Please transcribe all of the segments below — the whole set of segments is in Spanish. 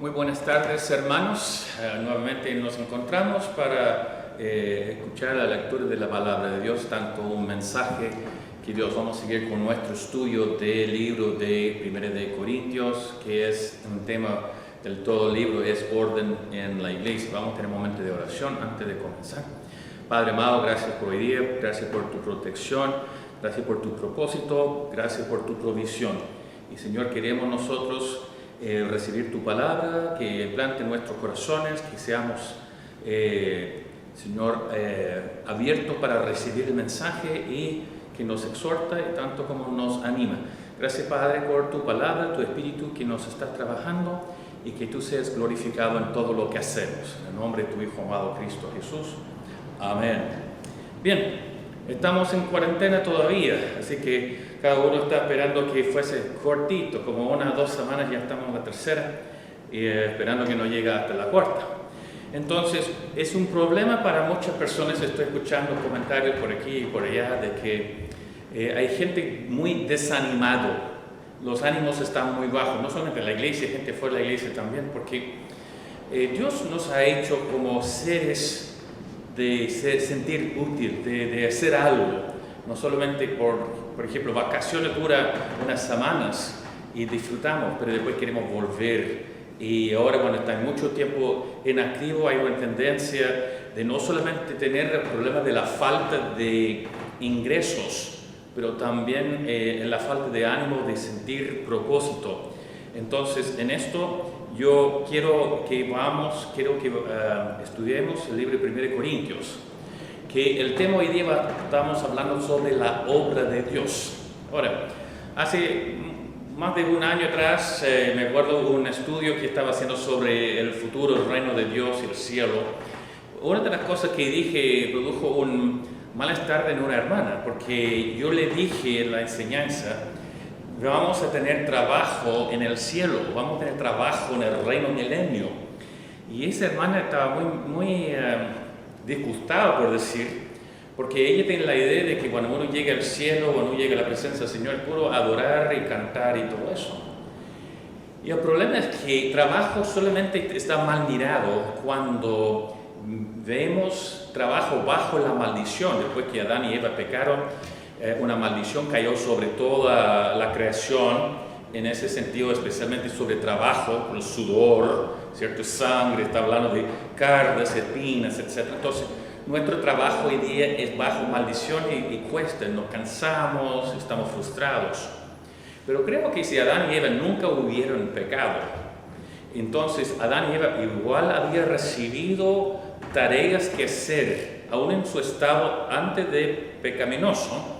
Muy buenas tardes, hermanos. Nuevamente nos encontramos para escuchar la lectura de la palabra de Dios, tanto un mensaje que Dios. Vamos a seguir con nuestro estudio del libro de 1 de Corintios, que es un tema del todo el libro, es orden en la iglesia. Vamos a tener un momento de oración antes de comenzar. Padre amado, gracias por hoy día, gracias por tu protección, gracias por tu propósito, gracias por tu provisión. Y Señor, queremos nosotros recibir tu palabra, que plante en nuestros corazones, que seamos, Señor, abiertos para recibir el mensaje y que nos exhorta y tanto como nos anima. Gracias, Padre, por tu palabra, tu Espíritu que nos está trabajando y que tú seas glorificado en todo lo que hacemos. En el nombre de tu Hijo amado Cristo Jesús. Amén. Bien, estamos en cuarentena todavía, así que cada uno está esperando que fuese cortito, como 1 o 2 semanas, ya estamos en la tercera, y esperando que no llegue hasta la cuarta. Entonces, es un problema para muchas personas. Estoy escuchando comentarios por aquí y por allá de que hay gente muy desanimado, los ánimos están muy bajos, no solamente en la iglesia, gente fuera de la iglesia también, porque Dios nos ha hecho como seres de sentir útil, de hacer algo. No solamente por ejemplo, vacaciones dura unas semanas y disfrutamos, pero después queremos volver. Y ahora cuando está mucho tiempo inactivo hay una tendencia de no solamente tener el problema de la falta de ingresos, pero también la falta de ánimo de sentir propósito. Entonces, en esto yo quiero que estudiemos el libro de 1 Corintios. Que el tema hoy día estamos hablando sobre la obra de Dios. Ahora, hace más de un año atrás, me acuerdo de un estudio que estaba haciendo sobre el futuro, el reino de Dios y el cielo. Una de las cosas que dije produjo un malestar en una hermana, porque yo le dije en la enseñanza, vamos a tener trabajo en el cielo, vamos a tener trabajo en el reino milenio. Y esa hermana estaba muy disgustada, por decir, porque ella tiene la idea de que cuando uno llega al cielo, cuando uno llega a la presencia del Señor, es puro adorar y cantar y todo eso. Y el problema es que el trabajo solamente está mal mirado cuando vemos trabajo bajo la maldición. Después que Adán y Eva pecaron, una maldición cayó sobre toda la creación, en ese sentido, especialmente sobre trabajo, el sudor, ¿cierto? Sangre, está hablando de cardas, espinas, etc. Entonces, nuestro trabajo hoy día es bajo maldición y cuesta, nos cansamos, estamos frustrados. Pero creo que si Adán y Eva nunca hubieran pecado, entonces Adán y Eva igual habían recibido tareas que hacer, aún en su estado antes de pecaminoso.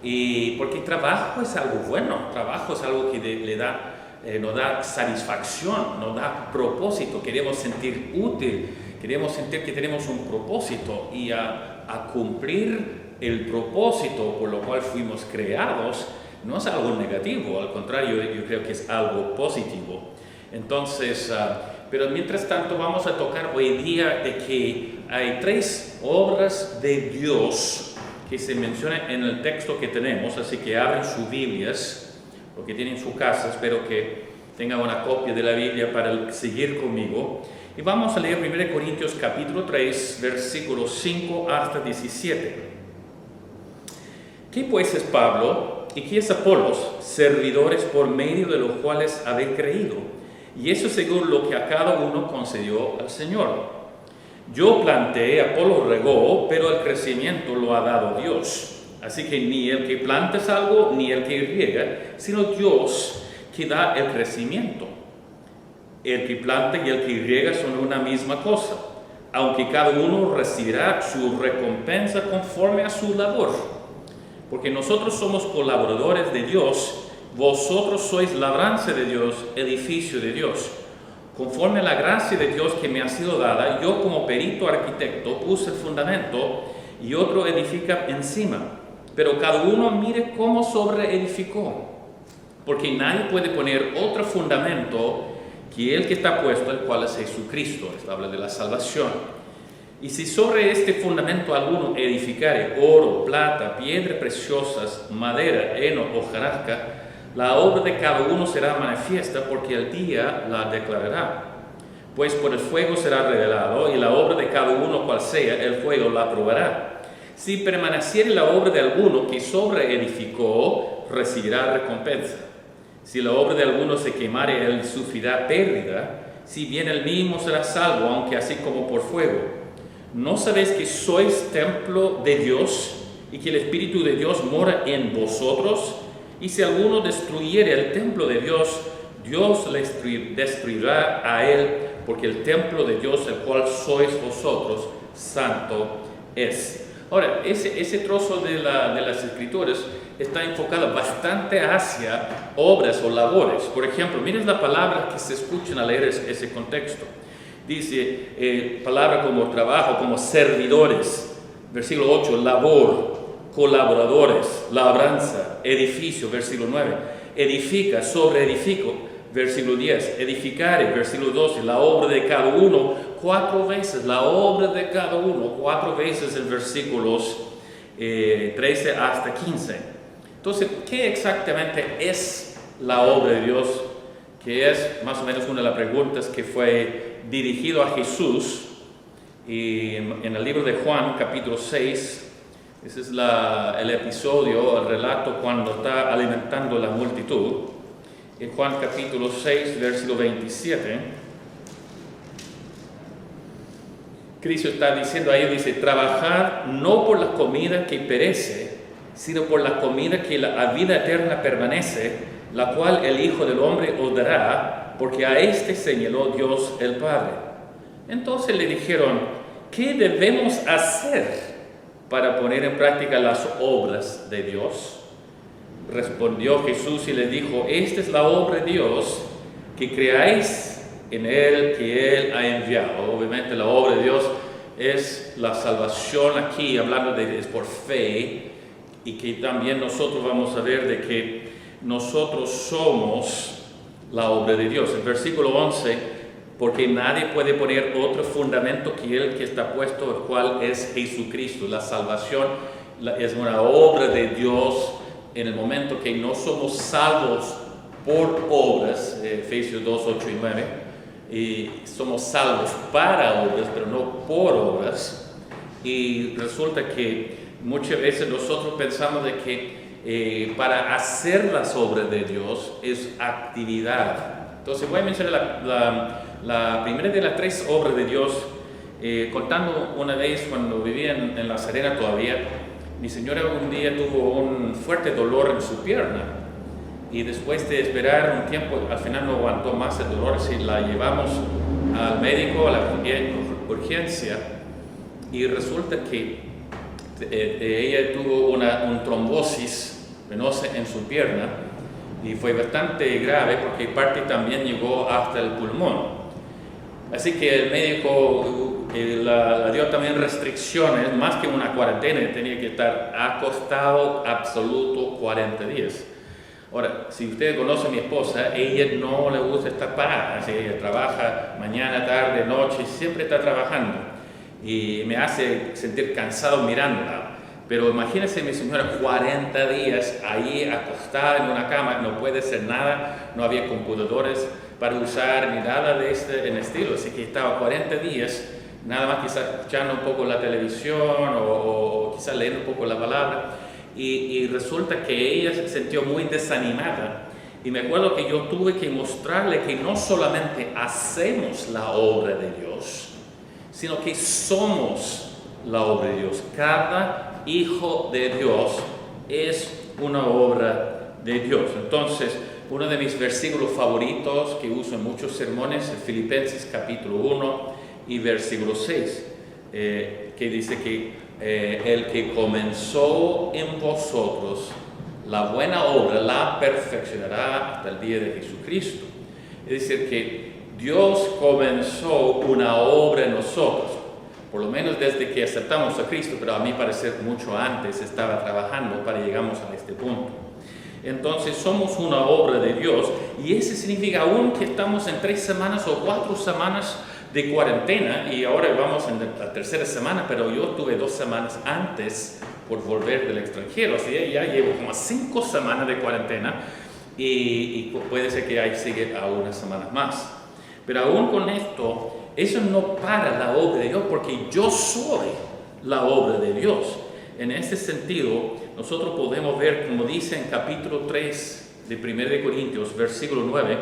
Y porque trabajo es algo bueno, trabajo es algo que nos da satisfacción, nos da propósito, queremos sentir útil, queremos sentir que tenemos un propósito y a cumplir el propósito por lo cual fuimos creados no es algo negativo, al contrario, yo creo que es algo positivo. Entonces, pero mientras tanto vamos a tocar hoy día de que hay 3 obras de Dios que se menciona en el texto que tenemos, así que abren sus Biblias, lo que tienen en su casa, espero que tengan una copia de la Biblia para seguir conmigo. Y vamos a leer 1 Corintios capítulo 3, versículos 5 hasta 17. ¿Qué pues es Pablo y qué es Apolos? Servidores por medio de los cuales habéis creído, y eso según lo que a cada uno concedió al Señor. Yo planté, Apolo regó, pero el crecimiento lo ha dado Dios. Así que ni el que planta es algo, ni el que riega, sino Dios que da el crecimiento. El que planta y el que riega son una misma cosa, aunque cada uno recibirá su recompensa conforme a su labor. Porque nosotros somos colaboradores de Dios, vosotros sois labranza de Dios, edificio de Dios. Conforme a la gracia de Dios que me ha sido dada, yo como perito arquitecto puse el fundamento y otro edifica encima. Pero cada uno mire cómo sobreedificó. Porque nadie puede poner otro fundamento que el que está puesto, el cual es Jesucristo. Esto habla de la salvación. Y si sobre este fundamento alguno edificare oro, plata, piedras preciosas, madera, heno, hojarasca, la obra de cada uno será manifiesta porque el día la declarará, pues por el fuego será revelado, y la obra de cada uno cual sea, el fuego la probará. Si permaneciere la obra de alguno que sobreedificó, recibirá recompensa. Si la obra de alguno se quemare, él sufrirá pérdida, si bien él mismo será salvo, aunque así como por fuego. ¿No sabéis que sois templo de Dios y que el Espíritu de Dios mora en vosotros? Y si alguno destruyere el templo de Dios, Dios le destruirá a él, porque el templo de Dios, el cual sois vosotros, santo es. Ahora, ese trozo de las Escrituras está enfocado bastante hacia obras o labores. Por ejemplo, miren las palabras que se escuchan al leer ese contexto. Dice palabras como trabajo, como servidores. Versículo 8, labor, colaboradores, labranza, edificio. Versículo 9, edifica, sobre edifico. Versículo 10, edificare. Versículo 12, la obra de cada uno. 4 veces la obra de cada uno. 4 veces en versículos 13 hasta 15. Entonces, ¿qué exactamente es la obra de Dios? Que es más o menos una de las preguntas que fue dirigido a Jesús y en el libro de Juan, capítulo 6. Ese es el episodio, el relato cuando está alimentando la multitud. En Juan capítulo 6, versículo 27, Cristo está diciendo ahí, dice, trabajar no por la comida que perece, sino por la comida que a vida eterna permanece, la cual el Hijo del Hombre os dará, porque a este señaló Dios el Padre. Entonces le dijeron, ¿qué debemos hacer para poner en práctica las obras de Dios? Respondió Jesús y le dijo, esta es la obra de Dios, que creáis en Él que Él ha enviado. Obviamente la obra de Dios es la salvación aquí, hablando de es por fe, y que también nosotros vamos a ver de que nosotros somos la obra de Dios. En versículo 11, porque nadie puede poner otro fundamento que el que está puesto, el cual es Jesucristo. La salvación es una obra de Dios. En el momento que no somos salvos por obras, Efesios 2, 8 y 9, y somos salvos para obras, pero no por obras, y resulta que muchas veces nosotros pensamos de que para hacer las obras de Dios es actividad. Entonces voy a mencionar la primera de las 3 obras de Dios, contando una vez cuando vivía en La Serena todavía. Mi señora un día tuvo un fuerte dolor en su pierna y después de esperar un tiempo, al final no aguantó más el dolor, así la llevamos al médico, a la urgencia, y resulta que ella tuvo un trombosis venosa en su pierna y fue bastante grave porque parte también llegó hasta el pulmón. Así que el médico la dio también restricciones, más que una cuarentena, tenía que estar acostado absoluto 40 días. Ahora, si ustedes conocen a mi esposa, ella no le gusta estar parada, así ella trabaja mañana, tarde, noche, siempre está trabajando y me hace sentir cansado mirándola. Pero imagínense mi señora 40 días ahí acostada en una cama, no puede hacer nada, no había computadores para usar ni nada de en estilo, así que estaba 40 días nada más quizás escuchando un poco la televisión o quizás leyendo un poco la palabra, y resulta que ella se sintió muy desanimada, y me acuerdo que yo tuve que mostrarle que no solamente hacemos la obra de Dios, sino que somos la obra de Dios. Cada hijo de Dios es una obra de Dios. Entonces, uno de mis versículos favoritos que uso en muchos sermones es Filipenses capítulo 1 y versículo 6, que dice que el que comenzó en vosotros la buena obra la perfeccionará hasta el día de Jesucristo. Es decir, que Dios comenzó una obra en nosotros, por lo menos desde que aceptamos a Cristo, pero a mi parecer mucho antes estaba trabajando para llegamos a este punto. Entonces somos una obra de Dios, y eso significa aún que estamos en 3 semanas o 4 semanas de cuarentena, y ahora vamos en la 3ª semana, pero yo tuve 2 semanas antes por volver del extranjero, así que ya llevo como 5 semanas de cuarentena, y puede ser que ahí sigue a unas semanas más. Pero aún con esto, eso no para la obra de Dios, porque yo soy la obra de Dios. En ese sentido, nosotros podemos ver, como dice en capítulo 3 de 1 de Corintios, versículo 9,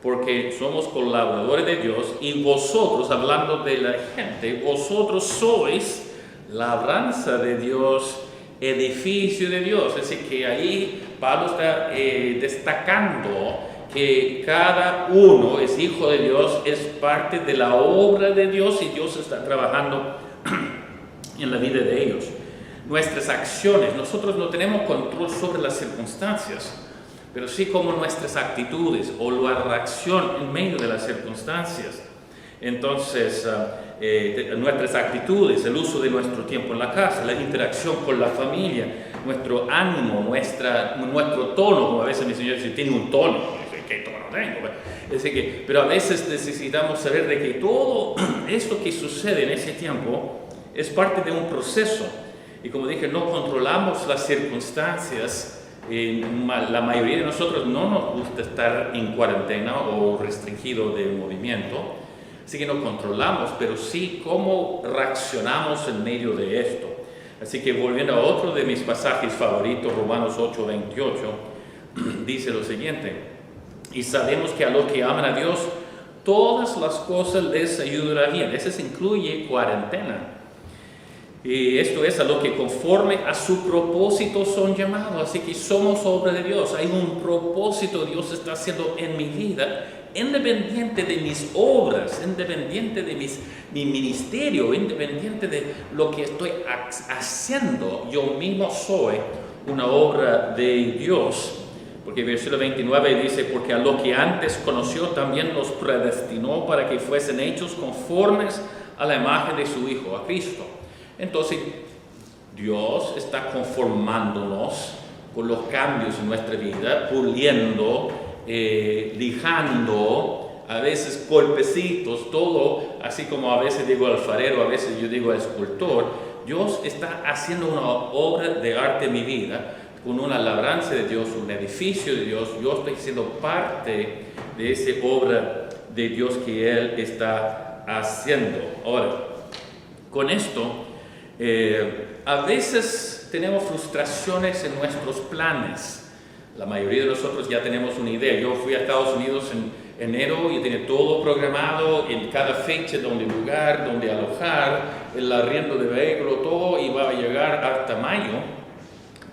porque somos colaboradores de Dios y vosotros, hablando de la gente, vosotros sois labranza de Dios, edificio de Dios. Así que ahí Pablo está destacando que cada uno es hijo de Dios, es parte de la obra de Dios y Dios está trabajando en la vida de ellos. Nuestras acciones, nosotros no tenemos control sobre las circunstancias, pero sí como nuestras actitudes o la reacción en medio de las circunstancias. Entonces, nuestras actitudes, el uso de nuestro tiempo en la casa, la interacción con la familia, nuestro ánimo, nuestro tono, como a veces mi señor dice, tiene un tono, ¿qué tono tengo? Pero a veces necesitamos saber de que todo esto que sucede en ese tiempo es parte de un proceso. Y como dije, no controlamos las circunstancias. La mayoría de nosotros no nos gusta estar en cuarentena o restringido de movimiento, así que no controlamos, pero sí cómo reaccionamos en medio de esto. Así que volviendo a otro de mis pasajes favoritos, Romanos 8:28, dice lo siguiente: y sabemos que a los que aman a Dios, todas las cosas les ayudarán bien. Eso incluye cuarentena. Y esto es a lo que conforme a su propósito son llamados. Así que somos obra de Dios. Hay un propósito Dios está haciendo en mi vida, independiente de mis obras, independiente de mi ministerio, independiente de lo que estoy haciendo. Yo mismo soy una obra de Dios. Porque el versículo 29 dice, porque a lo que antes conoció también los predestinó para que fuesen hechos conformes a la imagen de su Hijo, a Cristo. Entonces, Dios está conformándonos con los cambios en nuestra vida, puliendo, lijando, a veces golpecitos, todo, así como a veces digo alfarero, a veces yo digo escultor. Dios está haciendo una obra de arte en mi vida, con una labranza de Dios, un edificio de Dios. Yo estoy siendo parte de esa obra de Dios que Él está haciendo. Ahora, con esto, a veces tenemos frustraciones en nuestros planes. La mayoría de nosotros ya tenemos una idea. Yo fui a Estados Unidos en enero y tenía todo programado, en cada fecha, donde lugar, donde alojar, el arriendo de vehículo, todo iba a llegar hasta mayo,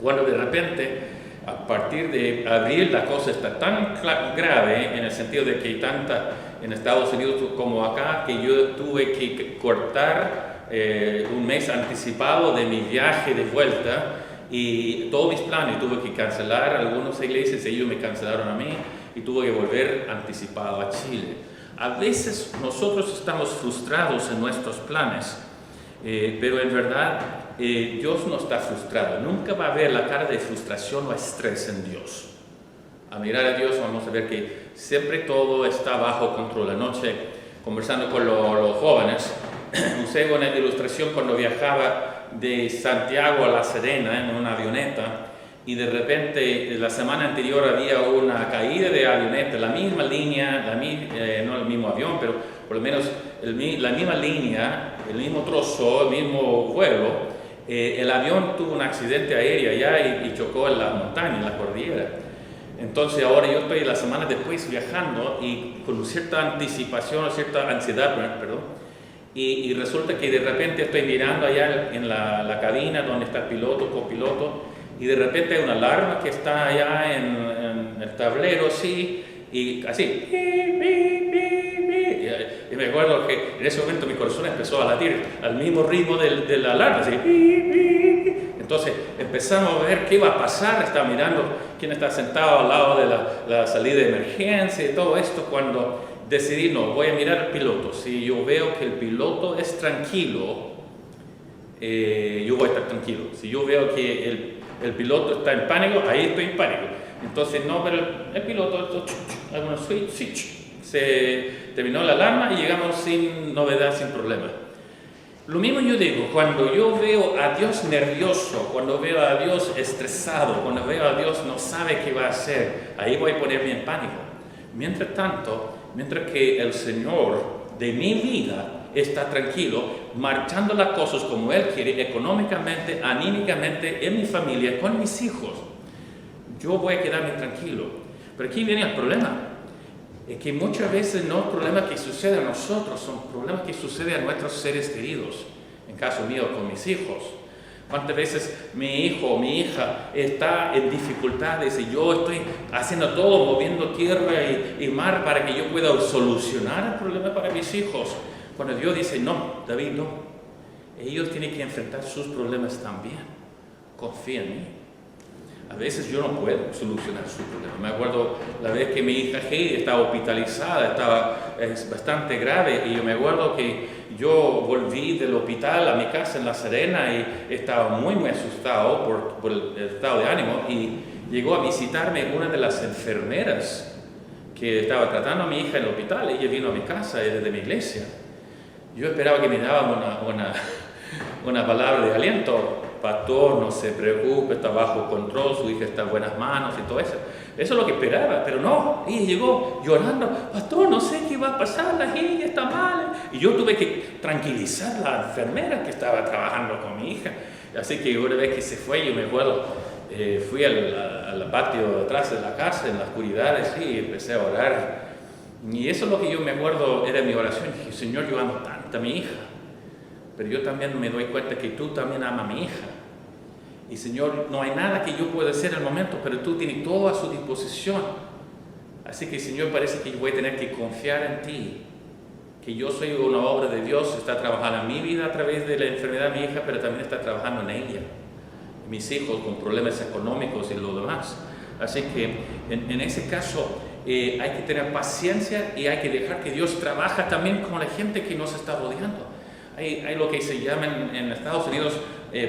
cuando de repente, a partir de abril, la cosa está tan grave en el sentido de que hay tanta en Estados Unidos como acá, que yo tuve que cortar un mes anticipado de mi viaje de vuelta y todos mis planes. Tuve que cancelar algunas iglesias, ellos me cancelaron a mí y tuve que volver anticipado a Chile. A veces nosotros estamos frustrados en nuestros planes, pero en verdad Dios no está frustrado. Nunca va a haber la cara de frustración o estrés en Dios. A mirar a Dios vamos a ver que siempre todo está bajo control. Anoche, conversando con los jóvenes, usé una ilustración cuando viajaba de Santiago a La Serena en una avioneta y de repente la semana anterior había una caída de avioneta, la misma línea, no el mismo avión, pero por lo menos la misma línea, el mismo trozo, el mismo vuelo. El avión tuvo un accidente aéreo allá y chocó en la montaña, en la cordillera. Entonces ahora yo estoy la semana después viajando y con cierta anticipación, cierta ansiedad, perdón, y resulta que de repente estoy mirando allá en la cabina donde está el piloto, copiloto, y de repente hay una alarma que está allá en el tablero así, y así, y me acuerdo que en ese momento mi corazón empezó a latir al mismo ritmo de la alarma, así. Entonces empezamos a ver qué iba a pasar, estaba mirando quién está sentado al lado de la salida de emergencia y todo esto, cuando decidí, no, voy a mirar al piloto. Si yo veo que el piloto es tranquilo, yo voy a estar tranquilo. Si yo veo que el piloto está en pánico, ahí estoy en pánico. Entonces, no, pero el piloto, alguna switch, se terminó la alarma y llegamos sin novedad, sin problema. Lo mismo yo digo, cuando yo veo a Dios nervioso, cuando veo a Dios estresado, cuando veo a Dios no sabe qué va a hacer, ahí voy a ponerme en pánico. Mientras tanto, mientras que el Señor de mi vida está tranquilo, marchando las cosas como Él quiere, económicamente, anímicamente, en mi familia, con mis hijos. Yo voy a quedarme tranquilo. Pero aquí viene el problema. Es que muchas veces no es problema que sucede a nosotros, son problemas que suceden a nuestros seres queridos. En caso mío, con mis hijos. ¿Cuántas veces mi hijo o mi hija está en dificultades y yo estoy haciendo todo, moviendo tierra y mar para que yo pueda solucionar el problema para mis hijos? Cuando Dios dice, no, David, no. Ellos tienen que enfrentar sus problemas también. Confía en mí. A veces yo no puedo solucionar su problema. Me acuerdo la vez que mi hija Heidi estaba hospitalizada, es bastante grave, y yo me acuerdo que yo volví del hospital a mi casa en La Serena y estaba muy asustado por el estado de ánimo, y llegó a visitarme una de las enfermeras que estaba tratando a mi hija en el hospital. Ella vino a mi casa desde mi iglesia. Yo esperaba que me daba una palabra de aliento. Pastor, no se preocupe, está bajo control, su hija está en buenas manos y todo eso. Eso es lo que esperaba, pero no. Ella llegó llorando, pastor, no sé qué va a pasar, la hija está mal. Y yo tuve que tranquilizar a la enfermera que estaba trabajando con mi hija. Así que una vez que se fue, yo me acuerdo, fui al patio atrás de la casa, en la oscuridad, y empecé a orar. Y eso es lo que yo me acuerdo, era mi oración. Dije, Señor, yo amo tanto a mi hija, pero yo también me doy cuenta que tú también amas a mi hija. Y Señor, no hay nada que yo pueda hacer en el momento, pero tú tienes todo a su disposición. Así que, Señor, parece que yo voy a tener que confiar en ti, que yo soy una obra de Dios, está trabajando en mi vida a través de la enfermedad de mi hija, pero también está trabajando en ella, mis hijos con problemas económicos y lo demás. Así que en ese caso hay que tener paciencia y hay que dejar que Dios trabaje también con la gente que nos está rodeando. Hay lo que se llaman en Estados Unidos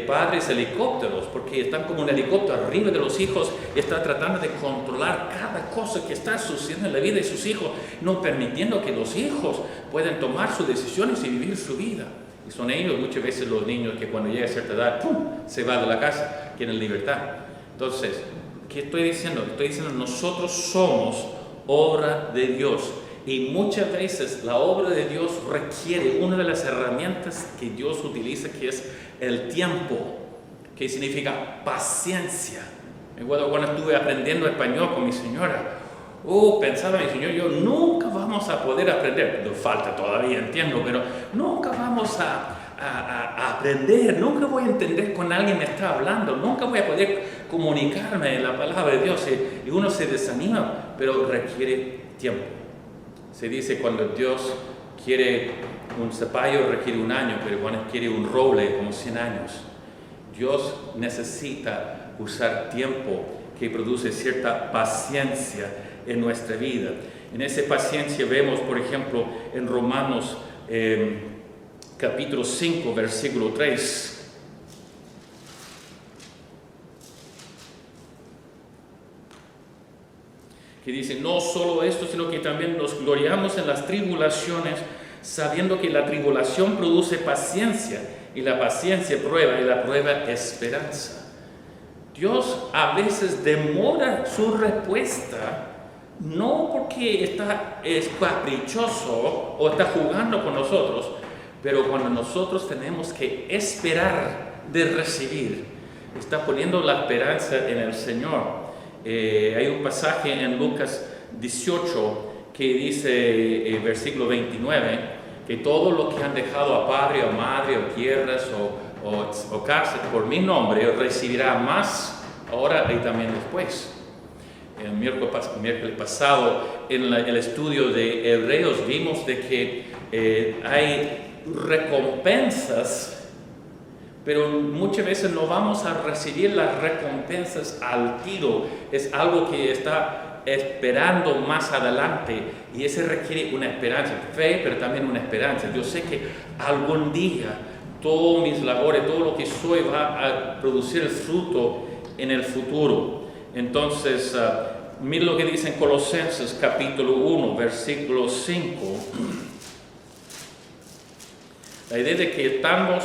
padres helicópteros, porque están como un helicóptero arriba de los hijos y están tratando de controlar cada cosa que está sucediendo en la vida de sus hijos, no permitiendo que los hijos puedan tomar sus decisiones y vivir su vida. Y son ellos muchas veces los niños que cuando llega a cierta edad, ¡pum!, se van de la casa, quieren libertad. Entonces, ¿qué estoy diciendo? Estoy diciendo, nosotros somos obra de Dios. Y muchas veces la obra de Dios requiere una de las herramientas que Dios utiliza, que es el tiempo, que significa paciencia. Me acuerdo cuando estuve aprendiendo español con mi señora. Pensaba mi señor, yo nunca vamos a poder aprender. Nos falta todavía, entiendo, pero nunca vamos a aprender. Nunca voy a entender cuando alguien me está hablando. Nunca voy a poder comunicarme en la palabra de Dios. Y uno se desanima, pero requiere tiempo. Se dice cuando Dios quiere un zapallo requiere un año, pero cuando quiere un roble como 100 años. Dios necesita usar tiempo que produce cierta paciencia en nuestra vida. En esa paciencia vemos, por ejemplo, en Romanos capítulo 5, versículo 3. Que dice, no solo esto, sino que también nos gloriamos en las tribulaciones, sabiendo que la tribulación produce paciencia, y la paciencia prueba, y la prueba esperanza. Dios a veces demora su respuesta, no porque es caprichoso o está jugando con nosotros, pero cuando nosotros tenemos que esperar de recibir, está poniendo la esperanza en el Señor. Hay un pasaje en Lucas 18 que dice, versículo 29, que todos los que han dejado a padre o madre o tierras o casas por mi nombre recibirá más ahora y también después. El miércoles pasado en el estudio de Hebreos vimos de que hay recompensas, pero muchas veces no vamos a recibir las recompensas al tiro. Es algo que está esperando más adelante, y ese requiere una esperanza, fe, pero también una esperanza. Yo sé que algún día todos mis labores, todo lo que soy va a producir el fruto en el futuro. Entonces, mira lo que dice en Colosenses capítulo 1, versículo 5. La idea de que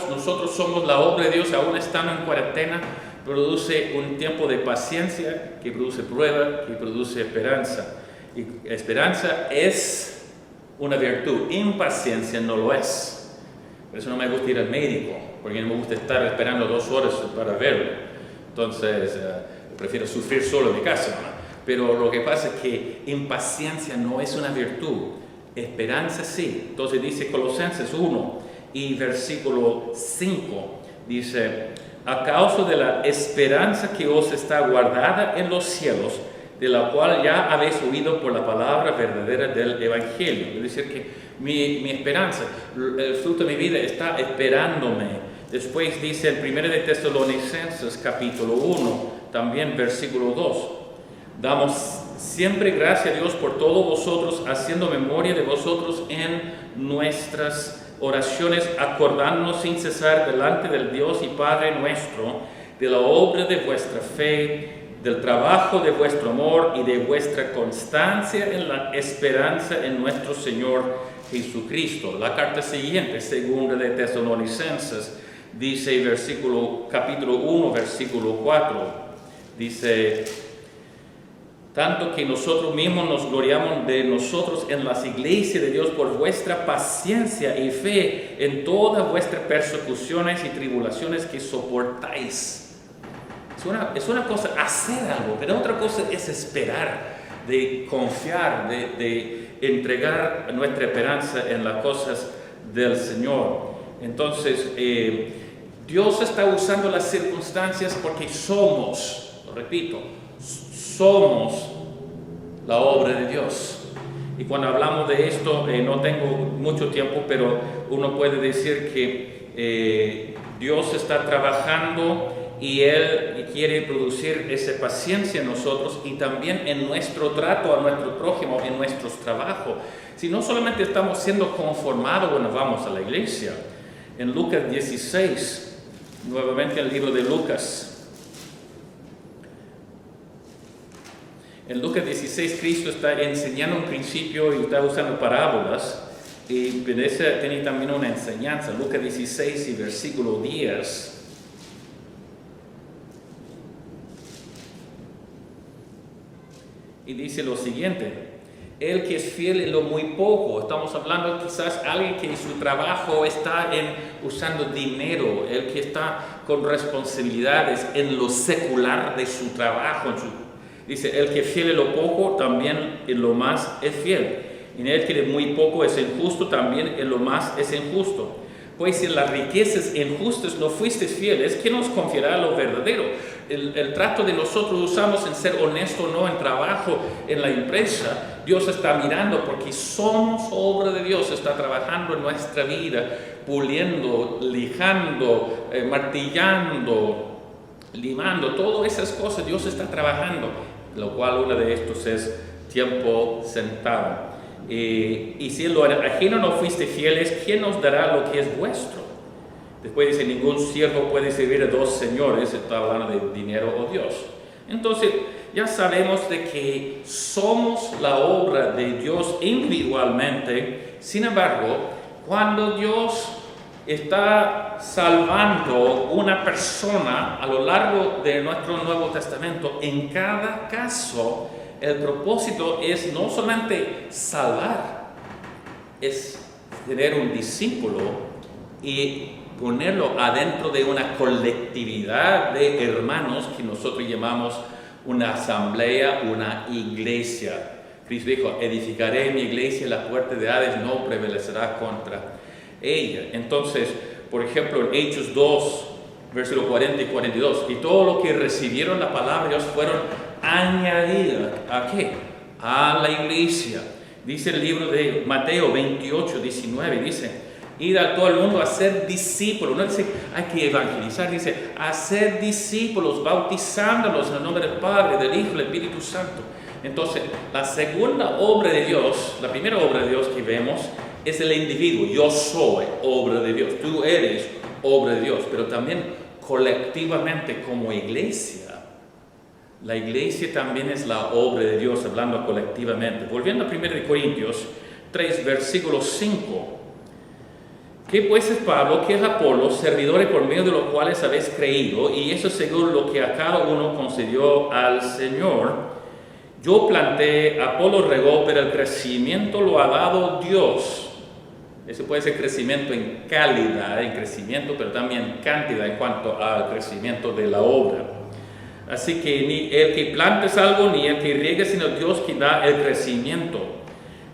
nosotros somos la obra de Dios, aún estando en cuarentena, produce un tiempo de paciencia, que produce prueba, que produce esperanza. Y esperanza es una virtud. Impaciencia no lo es. Por eso no me gusta ir al médico, porque no me gusta estar esperando 2 horas para verlo. Entonces, prefiero sufrir solo en mi casa, ¿no? Pero lo que pasa es que impaciencia no es una virtud, esperanza sí. Entonces dice Colosenses 1 y versículo 5, dice: a causa de la esperanza que os está guardada en los cielos, de la cual ya habéis oído por la palabra verdadera del Evangelio. Es decir, que mi esperanza, el fruto de mi vida está esperándome. Después dice en 1 de Tesalonicenses capítulo 1, también versículo 2, damos siempre gracias a Dios por todos vosotros, haciendo memoria de vosotros en nuestras oraciones, acordándonos sin cesar delante del Dios y Padre nuestro, de la obra de vuestra fe, del trabajo de vuestro amor y de vuestra constancia en la esperanza en nuestro Señor Jesucristo. La carta siguiente, segunda de Tesalonicenses, dice capítulo 1, versículo 4, dice: tanto que nosotros mismos nos gloriamos de nosotros en las iglesias de Dios por vuestra paciencia y fe en todas vuestras persecuciones y tribulaciones que soportáis. Es una cosa hacer algo, pero otra cosa es esperar, de confiar, de entregar nuestra esperanza en las cosas del Señor. Entonces, Dios está usando las circunstancias porque somos, lo repito, somos la obra de Dios. Y cuando hablamos de esto, no tengo mucho tiempo, pero uno puede decir que Dios está trabajando y Él quiere producir esa paciencia en nosotros y también en nuestro trato a nuestro prójimo, en nuestros trabajos. Si no solamente estamos siendo conformados cuando vamos a la iglesia. En Lucas 16, nuevamente el libro de Lucas. En Lucas 16, Cristo está enseñando un principio y está usando parábolas, y tiene también una enseñanza. Lucas 16 y versículo 10. Y dice lo siguiente: el que es fiel en lo muy poco, estamos hablando quizás alguien que en su trabajo está usando dinero, el que está con responsabilidades en lo secular de su trabajo, dice, el que es fiel en lo poco, también en lo más es fiel. Y en el que de muy poco es injusto, también en lo más es injusto. Pues si en las riquezas injustas no fuisteis fieles, ¿quién os confiará lo verdadero? El trato de nosotros usamos en ser honesto, no en trabajo, en la empresa. Dios está mirando porque somos obra de Dios, está trabajando en nuestra vida, puliendo, lijando, martillando, limando, todas esas cosas Dios está trabajando, lo cual uno de estos es tiempo sentado. Y si en lo ajeno no fuiste fieles, ¿quién nos dará lo que es vuestro? Después dice, ningún siervo puede servir a 2 señores, está hablando de dinero o Dios. Entonces, ya sabemos de que somos la obra de Dios individualmente. Sin embargo, cuando Dios está salvando una persona a lo largo de nuestro Nuevo Testamento, en cada caso, el propósito es no solamente salvar, es tener un discípulo y ponerlo adentro de una colectividad de hermanos que nosotros llamamos una asamblea, una iglesia. Cristo dijo, edificaré mi iglesia y la puerta de Hades no prevalecerá contra ella. Entonces, por ejemplo, en Hechos 2, versículos 40 y 42, y todo lo que recibieron la palabra de Dios fueron añadidas, ¿a qué? A la iglesia. Dice el libro de Mateo 28, 19, dice, id a todo el mundo a ser discípulos. No dice, hay que evangelizar, dice, a ser discípulos, bautizándolos en el nombre del Padre, del Hijo y del Espíritu Santo. Entonces, la segunda obra de Dios, la primera obra de Dios que vemos, es el individuo. Yo soy obra de Dios, tú eres obra de Dios, pero también colectivamente como iglesia. La iglesia también es la obra de Dios, hablando colectivamente. Volviendo a 1 Corintios 3, versículo 5. ¿Qué pues es Pablo? ¿Qué es Apolo? Servidores por medio de los cuales habéis creído, y eso según lo que a cada uno concedió al Señor, Yo planté, Apolo regó, pero el crecimiento lo ha dado Dios. Eso puede ser crecimiento en calidad, en crecimiento, pero también en cantidad en cuanto al crecimiento de la obra. Así que ni el que planta es algo, ni el que riegue, sino Dios que da el crecimiento.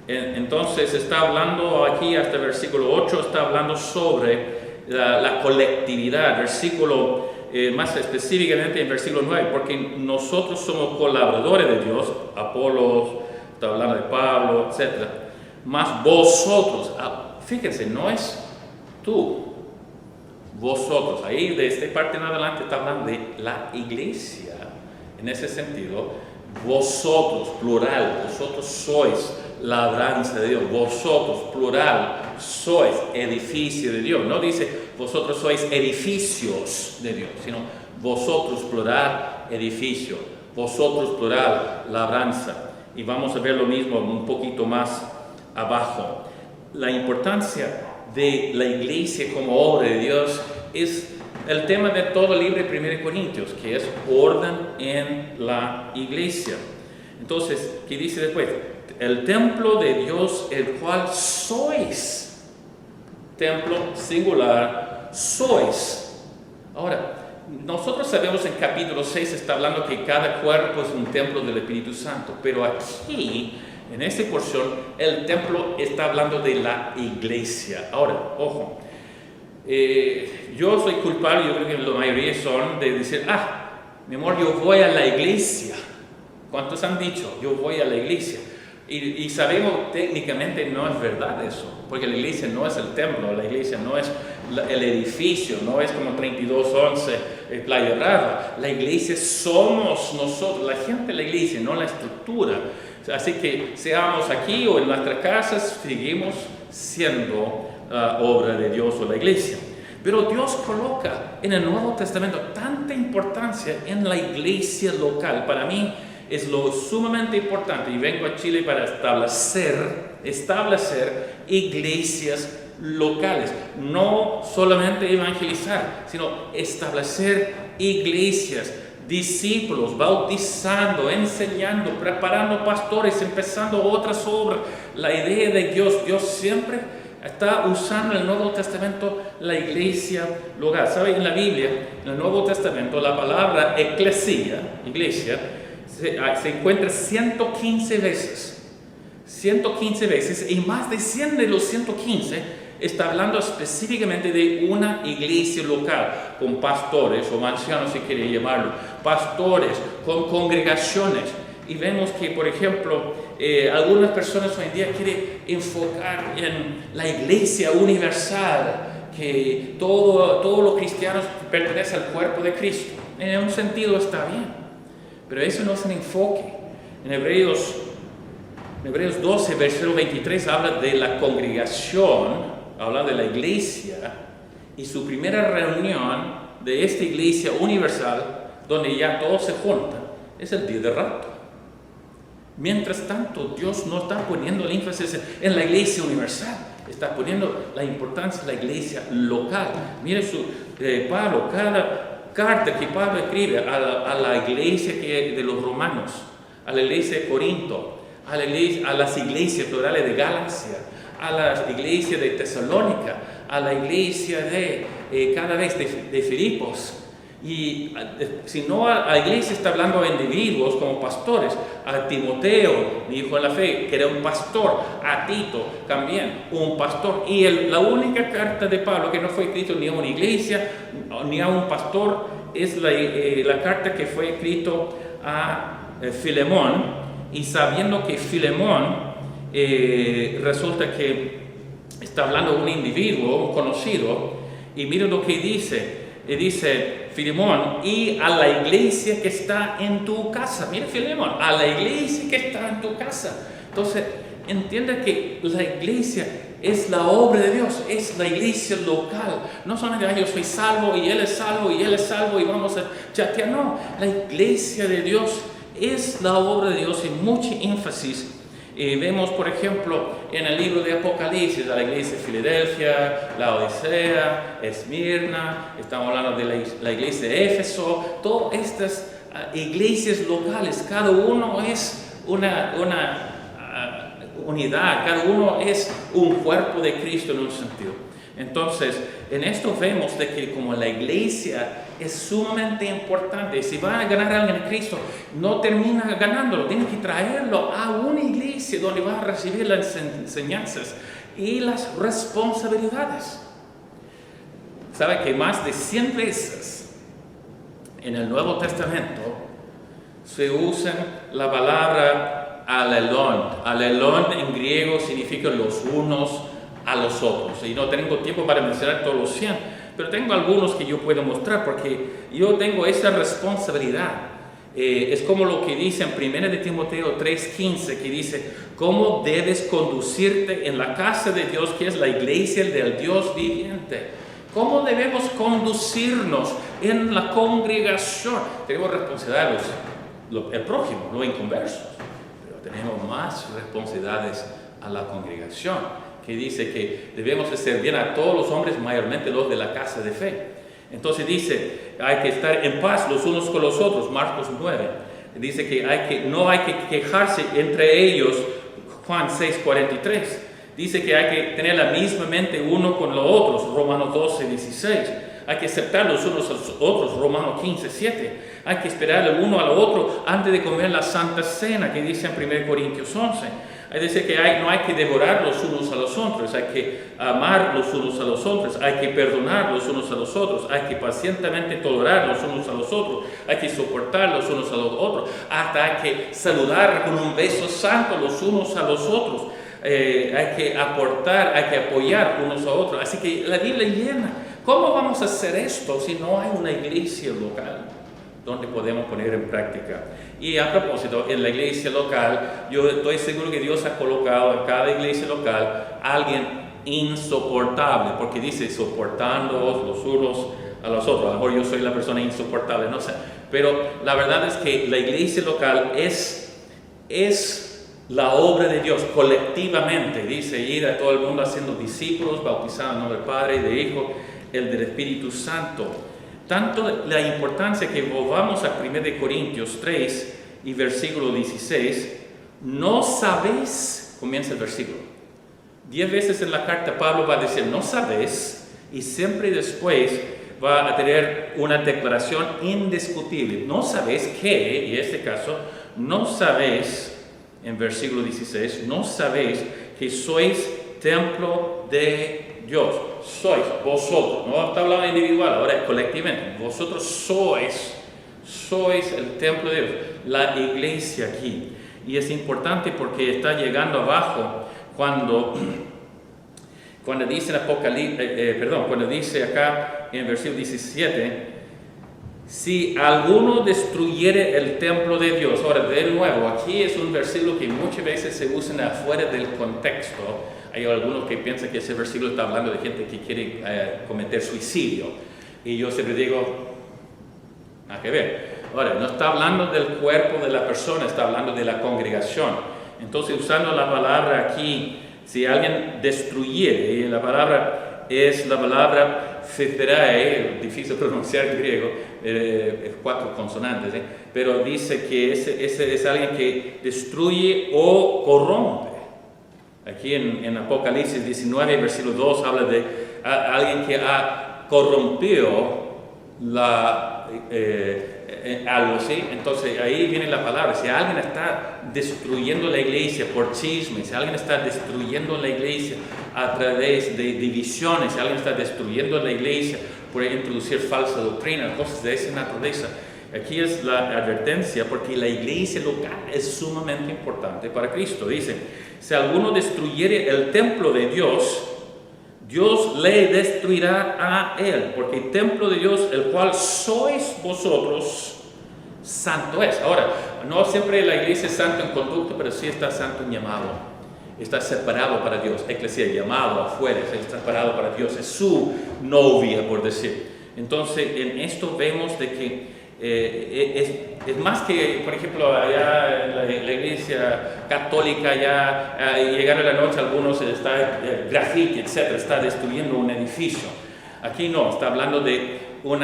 Entonces está hablando aquí, hasta el versículo 8, está hablando sobre la colectividad. Versículo, más específicamente en versículo 9, porque nosotros somos colaboradores de Dios. Apolo, está hablando de Pablo, etc. Más vosotros, fíjense, no es tú, vosotros. Ahí de esta parte en adelante está hablando de la iglesia. En ese sentido, vosotros, plural, vosotros sois labranza de Dios. Vosotros, plural, sois edificio de Dios. No dice vosotros sois edificios de Dios, sino vosotros, plural, edificio. Vosotros, plural, labranza. Y vamos a ver lo mismo un poquito más abajo. La importancia de la iglesia como obra de Dios es el tema de todo el libro de 1 Corintios, que es orden en la iglesia. Entonces, ¿qué dice después? El templo de Dios, el cual sois. Templo singular, sois. Ahora, nosotros sabemos en capítulo 6 está hablando que cada cuerpo es un templo del Espíritu Santo, pero aquí, en esta porción, el templo está hablando de la iglesia. Ahora, ojo, yo soy culpable, yo creo que la mayoría son de decir, mi amor, yo voy a la iglesia. ¿Cuántos han dicho, yo voy a la iglesia? Y sabemos técnicamente no es verdad eso, porque la iglesia no es el templo, la iglesia no es el edificio, no es como 3211 Playa Brava. La iglesia somos nosotros, la gente de la iglesia, no la estructura. Así que seamos aquí o en nuestras casas, seguimos siendo obra de Dios o la iglesia. Pero Dios coloca en el Nuevo Testamento tanta importancia en la iglesia local. Para mí es lo sumamente importante, y vengo a Chile para establecer iglesias locales. No solamente evangelizar, sino establecer iglesias, discípulos, bautizando, enseñando, preparando pastores, empezando otras obras. La idea de Dios siempre está usando en el Nuevo Testamento la iglesia local. ¿Sabe? En la Biblia, en el Nuevo Testamento, la palabra eclesia, iglesia, se encuentra 115 veces. 115 veces, y más de 100 de los 115 está hablando específicamente de una iglesia local, con pastores o ancianos si quiere llamarlo, pastores, con congregaciones. Y vemos que, por ejemplo, algunas personas hoy en día quieren enfocar en la iglesia universal, que todos los cristianos pertenecen al cuerpo de Cristo. En un sentido está bien, pero eso no es un enfoque. En Hebreos 12, versículo 23, habla de la congregación, habla de la iglesia, y su primera reunión de esta iglesia universal, donde ya todos se juntan, es el día de rapto. Mientras tanto, Dios no está poniendo el énfasis en la iglesia universal, está poniendo la importancia de la iglesia local. Mire Pablo, cada carta que Pablo escribe a la iglesia de los romanos, a la iglesia de Corinto, a las iglesias plurales de Galacia, a la iglesia de Tesalónica, a la iglesia de cada vez de Filipos. Y si no, a la iglesia está hablando a individuos como pastores, a Timoteo, mi hijo de la fe, que era un pastor, a Tito también, un pastor. Y la única carta de Pablo que no fue escrita ni a una iglesia, ni a un pastor, es la carta que fue escrita a Filemón. Y sabiendo que Filemón resulta que está hablando de un individuo, un conocido, y miren lo que dice. Y dice Filemón, y a la iglesia que está en tu casa. Mira Filemón, a la iglesia que está en tu casa. Entonces, entiende que la iglesia es la obra de Dios, es la iglesia local. No solamente yo soy salvo y él es salvo y él es salvo y vamos a chatear. No, la iglesia de Dios es la obra de Dios y mucho énfasis. Vemos, por ejemplo, en el libro de Apocalipsis, a la iglesia de Filadelfia, la Odisea, Esmirna, estamos hablando de la iglesia de Éfeso, todas estas iglesias locales, cada uno es unidad, cada uno es un cuerpo de Cristo en un sentido. Entonces, en esto vemos de que como la iglesia es sumamente importante. Si va a ganar a alguien a Cristo, no termina ganándolo, tiene que traerlo a una iglesia donde va a recibir las enseñanzas y las responsabilidades. ¿Sabe que más de 100 veces en el Nuevo Testamento se usa la palabra alelón? Alelón en griego significa los unos a los otros. Y no tengo tiempo para mencionar todos los 100, pero tengo algunos que yo puedo mostrar porque yo tengo esa responsabilidad. Es como lo que dice en 1 de Timoteo 3:15, que dice, ¿cómo debes conducirte en la casa de Dios, que es la iglesia del Dios viviente? ¿Cómo debemos conducirnos en la congregación? Tenemos responsabilidades, el prójimo, los inconversos, pero tenemos más responsabilidades a la congregación, que dice que debemos hacer bien a todos los hombres, mayormente los de la casa de fe. Entonces dice, hay que estar en paz los unos con los otros, Marcos 9. Dice que no hay que quejarse entre ellos, Juan 6:43. Dice que hay que tener la misma mente uno con los otros, Romanos 12:16. Hay que aceptar los unos a los otros, Romanos 15:7. Hay que esperar el uno al otro antes de comer la Santa Cena, que dice en 1 Corintios 11. Es decir, que no hay que devorar los unos a los otros, hay que amar los unos a los otros, hay que perdonar los unos a los otros, hay que pacientemente tolerar los unos a los otros, hay que soportar los unos a los otros, hasta hay que saludar con un beso santo los unos a los otros, hay que aportar, hay que apoyar unos a otros. Así que la Biblia llena. ¿Cómo vamos a hacer esto si no hay una iglesia local donde podemos poner en práctica? Y a propósito, en la iglesia local, yo estoy seguro que Dios ha colocado en cada iglesia local a alguien insoportable, porque dice soportándoos los unos a los otros. A lo mejor yo soy la persona insoportable, no sé, pero la verdad es que la iglesia local es la obra de Dios colectivamente. Dice, ir a todo el mundo haciendo discípulos, bautizando en nombre del Padre y del Hijo, el del Espíritu Santo. Tanto la importancia que volvamos a 1 Corintios 3 y versículo 16, no sabéis, comienza el versículo. 10 veces en la carta Pablo va a decir, no sabéis, y siempre después va a tener una declaración indiscutible. No sabéis que, y en este caso, no sabéis, en versículo 16, no sabéis que sois templo de Dios. Sois vosotros, no está hablando individual, ahora es colectivamente. Vosotros sois el templo de Dios, la iglesia aquí. Y es importante porque está llegando abajo cuando dice cuando dice acá en versículo 17, si alguno destruyere el templo de Dios. Ahora, de nuevo, aquí es un versículo que muchas veces se usa afuera del contexto. Hay algunos que piensan que ese versículo está hablando de gente que quiere cometer suicidio. Y yo siempre digo, nada que ver. Ahora, no está hablando del cuerpo de la persona, está hablando de la congregación. Entonces, usando la palabra aquí, si alguien destruyere, y la palabra es la palabra Phepherae, difícil pronunciar en griego, 4 consonantes, pero dice que ese es alguien que destruye o corrompe. Aquí en Apocalipsis 19, versículo 2, habla de alguien que ha corrompido algo, ¿sí? Entonces ahí viene la palabra. Si alguien está destruyendo la iglesia por chisme, si alguien está destruyendo la iglesia a través de divisiones, si alguien está destruyendo la iglesia por introducir falsa doctrina, cosas de esa naturaleza, aquí es la advertencia, porque la iglesia local es sumamente importante para Cristo. Dice, si alguno destruyere el templo de Dios, Dios le destruirá a él, porque el templo de Dios, el cual sois vosotros, santo es. Ahora, no siempre la iglesia es santo en conducta, pero sí está santo en llamado. Está separado para Dios. Eclesia, llamado afuera, está separado para Dios. Es su novia, por decir. Entonces, en esto vemos de que es más que, por ejemplo, allá en la iglesia católica, ya llegar a la noche algunos está graffiti, etc., está destruyendo un edificio. Aquí no, está hablando de un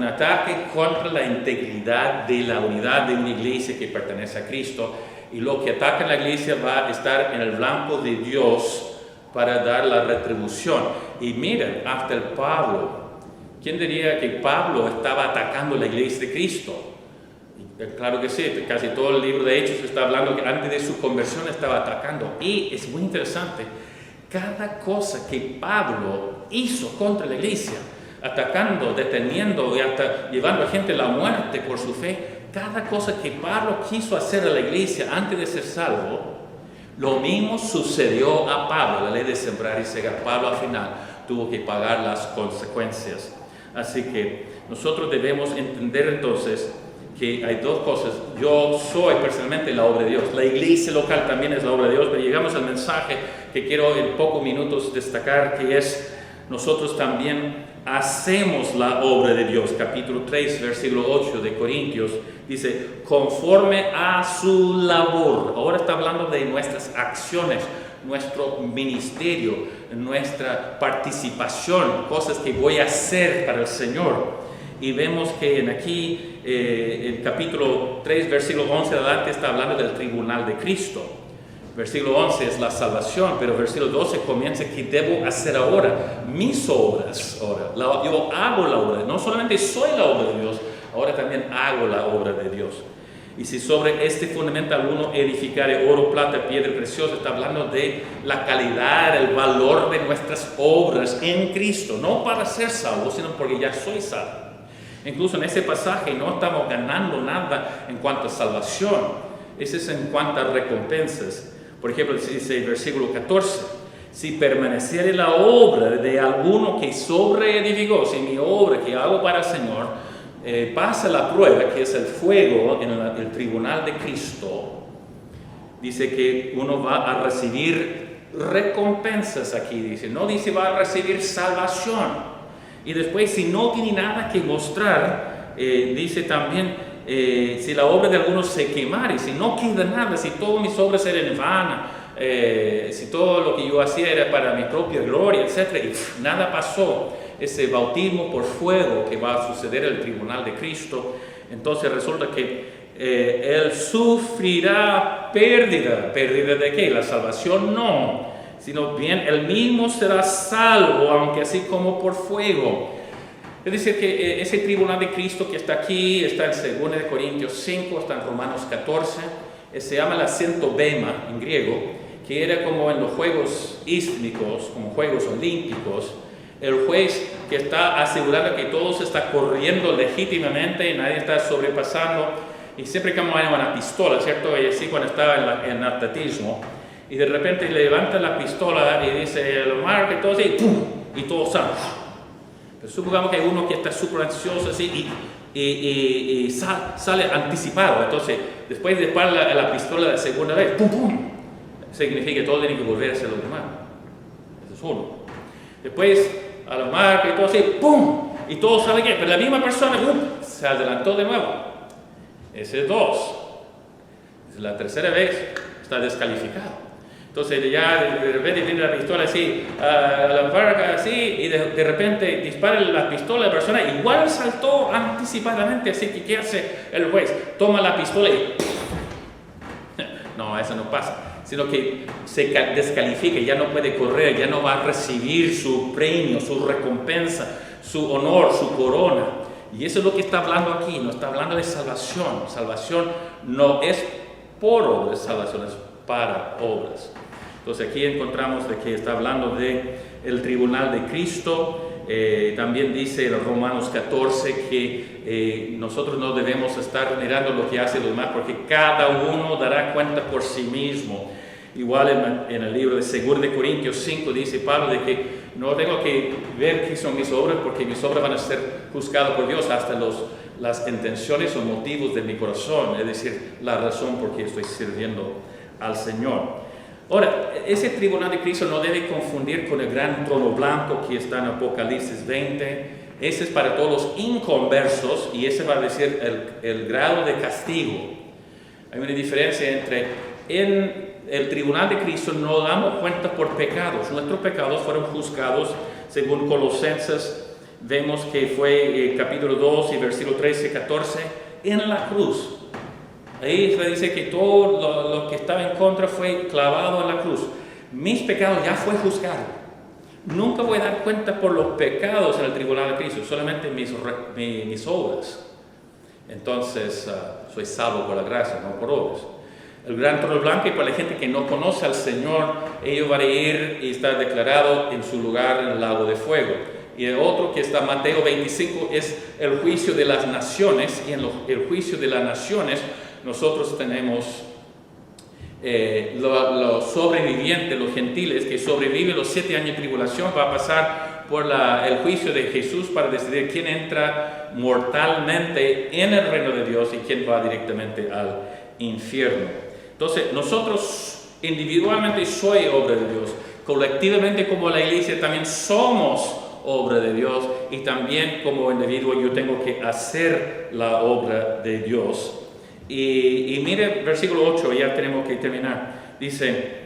ataque contra la integridad de la unidad de una iglesia que pertenece a Cristo. y lo que ataca la iglesia va a estar en el blanco de Dios para dar la retribución. Y miren, hasta el Pablo, ¿quién diría que Pablo estaba atacando la iglesia de Cristo? Claro que sí, casi todo el libro de Hechos está hablando que antes de su conversión estaba atacando. Y es muy interesante, cada cosa que Pablo hizo contra la iglesia, atacando, deteniendo y hasta llevando a gente a la muerte por su fe, cada cosa que Pablo quiso hacer a la iglesia antes de ser salvo, lo mismo sucedió a Pablo, la ley de sembrar y cegar. Pablo al final tuvo que pagar las consecuencias. Así que nosotros debemos entender entonces que hay dos cosas. Yo soy personalmente la obra de Dios, la iglesia local también es la obra de Dios, pero llegamos al mensaje que quiero en pocos minutos destacar, que es: nosotros también hacemos la obra de Dios. Capítulo 3, versículo 8 de Corintios, dice, conforme a su labor. Ahora está hablando de nuestras acciones, nuestro ministerio, nuestra participación, cosas que voy a hacer para el Señor. Y vemos que en capítulo 3, versículo 11 adelante, está hablando del tribunal de Cristo. Versículo 11 es la salvación, pero versículo 12 comienza que debo hacer ahora mis obras. Yo hago la obra, no solamente soy la obra de Dios, ahora también hago la obra de Dios. Y si sobre este fundamento alguno edificare oro, plata, piedra preciosa, está hablando de la calidad, el valor de nuestras obras en Cristo, no para ser salvo, sino porque ya soy salvo. Incluso en ese pasaje no estamos ganando nada en cuanto a salvación, ese es en cuanto a recompensas. Por ejemplo, dice el versículo 14, si permaneciere la obra de alguno que sobreedificó, si mi obra que hago para el Señor pasa la prueba, que es el fuego en el tribunal de Cristo, dice que uno va a recibir recompensas aquí, dice, no dice va a recibir salvación. Y después, si no tiene nada que mostrar, dice también, si la obra de algunos se quemare, si no queda nada, si todas mis obras eran vanas, si todo lo que yo hacía era para mi propia gloria, etc., y nada pasó, ese bautismo por fuego que va a suceder en el tribunal de Cristo, entonces resulta que él sufrirá pérdida. ¿Pérdida de qué? La salvación no, sino bien él mismo será salvo, aunque así como por fuego. Es decir, que ese tribunal de Cristo que está aquí, está en 2 Corintios 5, está en Romanos 14, se llama el acento bema en griego, que era como en los Juegos Istmicos, como Juegos Olímpicos, el juez que está asegurando que todo se está corriendo legítimamente y nadie está sobrepasando, y siempre como hay una pistola, ¿cierto? Y así cuando estaba en atletismo, y de repente levanta la pistola y dice, lo marca y todo así, ¡pum! Y todo sale. Pero supongamos que hay uno que está súper ansioso así y sale anticipado. Entonces, después de disparar la pistola la segunda vez, ¡pum! ¡Pum! Significa que todo tiene que volver a ser lo demás. Eso es uno. Después, a lo marca y todo así, ¡pum! Y todo sale bien. Pero la misma persona, ¡pum!, se adelantó de nuevo. Ese es dos. La tercera vez está descalificado. Entonces ya de repente tiene la pistola así, a la barca así, y de repente dispara la pistola a la persona, igual saltó anticipadamente, así que ¿qué hace el juez? Toma la pistola y... No, eso no pasa, sino que se descalifica, ya no puede correr, ya no va a recibir su premio, su recompensa, su honor, su corona. Y eso es lo que está hablando aquí, no está hablando de salvación. Salvación no es por obras, salvación es para obras. Entonces aquí encontramos de que está hablando de el tribunal de Cristo. También dice en Romanos 14 que nosotros no debemos estar mirando lo que hace los demás, porque cada uno dará cuenta por sí mismo. Igual en el libro de 2 Corintios 5 dice Pablo de que no tengo que ver qué son mis obras, porque mis obras van a ser juzgadas por Dios, hasta las intenciones o motivos de mi corazón, es decir, la razón por qué estoy sirviendo al Señor. Ahora, ese tribunal de Cristo no debe confundir con el gran trono blanco que está en Apocalipsis 20. Ese es para todos los inconversos y ese va a decir el grado de castigo. Hay una diferencia entre en el tribunal de Cristo no damos cuenta por pecados. Nuestros pecados fueron juzgados según Colosenses. Vemos que fue capítulo 2 y versículo 13 y 14 en la cruz. Ahí se dice que todo lo que estaba en contra fue clavado en la cruz. Mis pecados ya fue juzgado. Nunca voy a dar cuenta por los pecados en el tribunal de Cristo, solamente mis obras. Entonces, soy salvo por la gracia, no por obras. El gran trono blanco, y para la gente que no conoce al Señor, ellos van a ir y estar declarado en su lugar en el lago de fuego. Y el otro que está Mateo 25 es el juicio de las naciones, y en el juicio de las naciones nosotros tenemos los sobrevivientes, los gentiles que sobreviven los 7 años de tribulación, va a pasar por el juicio de Jesús para decidir quién entra mortalmente en el reino de Dios y quién va directamente al infierno. Entonces, nosotros individualmente soy obra de Dios, colectivamente como la iglesia también somos obra de Dios, y también como individuo yo tengo que hacer la obra de Dios. Y mire versículo 8, ya tenemos que terminar. Dice,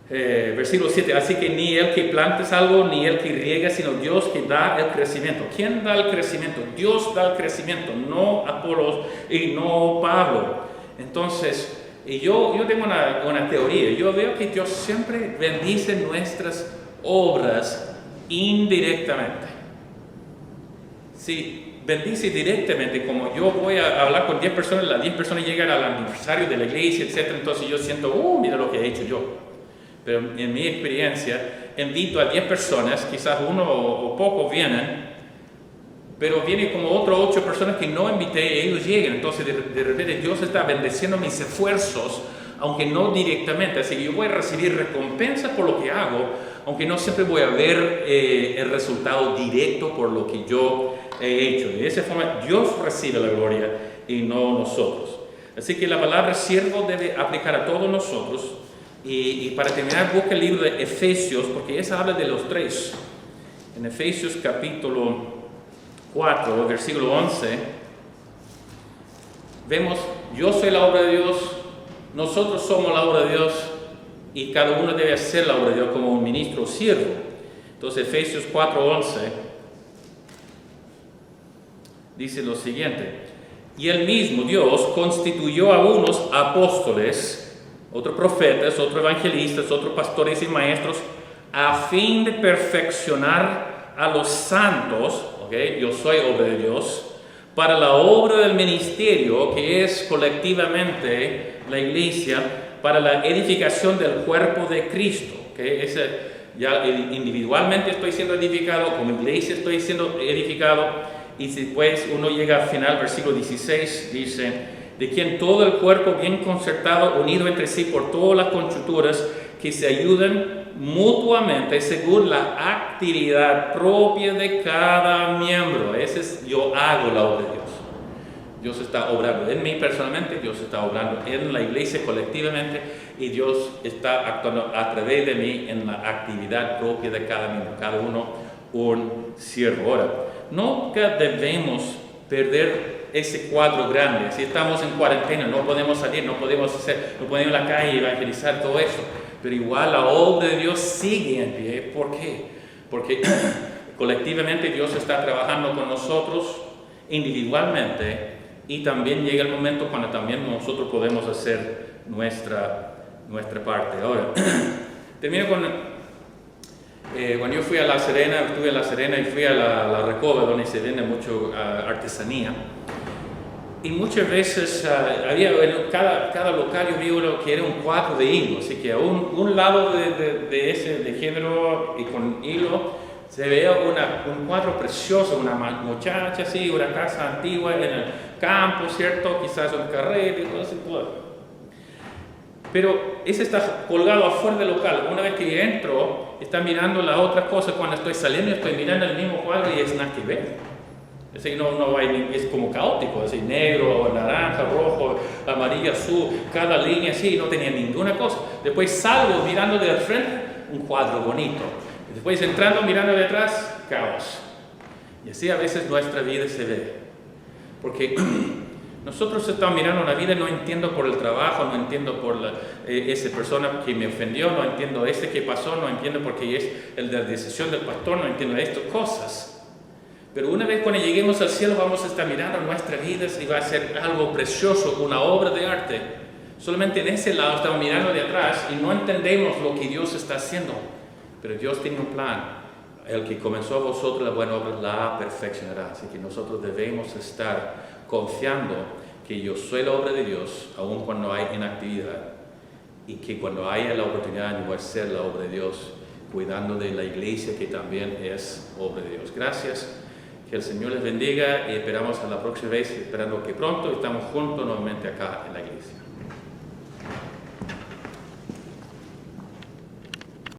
versículo 7, así que ni el que planta es algo, ni el que riega, sino Dios que da el crecimiento. ¿Quién da el crecimiento? Dios da el crecimiento, no Apolos y no Pablo. Entonces, yo tengo una teoría. Yo veo que Dios siempre bendice nuestras obras indirectamente. Sí, bendice directamente, como yo voy a hablar con 10 personas, las 10 personas llegan al aniversario de la iglesia, etc. Entonces yo siento, mira lo que he hecho yo. Pero en mi experiencia, invito a 10 personas, quizás uno o poco vienen, pero viene como otras 8 personas que no invité y ellos llegan. Entonces de repente Dios está bendeciendo mis esfuerzos, aunque no directamente. Así que yo voy a recibir recompensa por lo que hago, aunque no siempre voy a ver el resultado directo por lo que yo he hecho. De esa forma Dios recibe la gloria y no nosotros. Así que la palabra siervo debe aplicar a todos nosotros. Y para terminar, busca el libro de Efesios, porque esa habla de los 3. En Efesios capítulo 4, versículo 11, vemos, yo soy la obra de Dios, nosotros somos la obra de Dios, y cada uno debe hacer la obra de Dios como un ministro o siervo. Entonces Efesios 4:11 dice lo siguiente: y el mismo Dios constituyó a unos apóstoles, otros profetas, otros evangelistas, otros pastores y maestros, a fin de perfeccionar a los santos, ¿okay? Yo soy obra de Dios, para la obra del ministerio, que es colectivamente la iglesia, para la edificación del cuerpo de Cristo. ¿Okay? Ya individualmente estoy siendo edificado, como iglesia estoy siendo edificado, y después uno llega al final, versículo 16, dice, de quien todo el cuerpo bien concertado, unido entre sí por todas las conchuturas, que se ayudan mutuamente según la actividad propia de cada miembro. Yo hago la obra de Dios. Dios está obrando en mí personalmente, Dios está obrando en la iglesia colectivamente, y Dios está actuando a través de mí en la actividad propia de cada miembro, cada uno un siervo. Ahora, nunca debemos perder ese cuadro grande. Si estamos en cuarentena, no podemos salir, no podemos ir a la calle y evangelizar todo eso, pero igual la obra de Dios sigue en pie. ¿Por qué? Porque colectivamente Dios está trabajando con nosotros individualmente, y también llega el momento cuando también nosotros podemos hacer nuestra parte. Ahora, termino con cuando yo fui a La Serena, estuve en La Serena y fui a la Recoba, donde se vende mucho artesanía. Y muchas veces había en cada local yo vi uno que era un cuadro de hilo, así que a un lado de ese de género y con hilo se veía un cuadro precioso, una muchacha así, una casa antigua en el campo, ¿cierto? Quizás un carrete y todo así. Pero ese está colgado afuera del local. Una vez que entro, está mirando la otra cosa. Cuando estoy saliendo, estoy mirando el mismo cuadro y es nada que ver. Así que es como caótico, así negro, naranja, rojo, amarillo, azul, cada línea así, no tenía ninguna cosa. Después salgo mirando de frente, un cuadro bonito. Después entrando, mirando de atrás, caos. Y así a veces nuestra vida se ve. Porque nosotros estamos mirando una vida, no entiendo por el trabajo, no entiendo por esa persona que me ofendió, no entiendo que pasó, no entiendo por qué es la decisión del pastor, no entiendo estas cosas. Pero una vez cuando lleguemos al cielo vamos a estar mirando nuestra vida y va a ser algo precioso, una obra de arte. Solamente en ese lado estamos mirando de atrás y no entendemos lo que Dios está haciendo. Pero Dios tiene un plan. El que comenzó a vosotros la buena obra la perfeccionará. Así que nosotros debemos estar confiando que yo soy la obra de Dios, aun cuando hay inactividad. Y que cuando haya la oportunidad yo voy a ser la obra de Dios, cuidando de la iglesia que también es obra de Dios. Gracias. Que el Señor les bendiga y esperamos a la próxima vez, esperando que pronto estamos juntos nuevamente acá en la iglesia.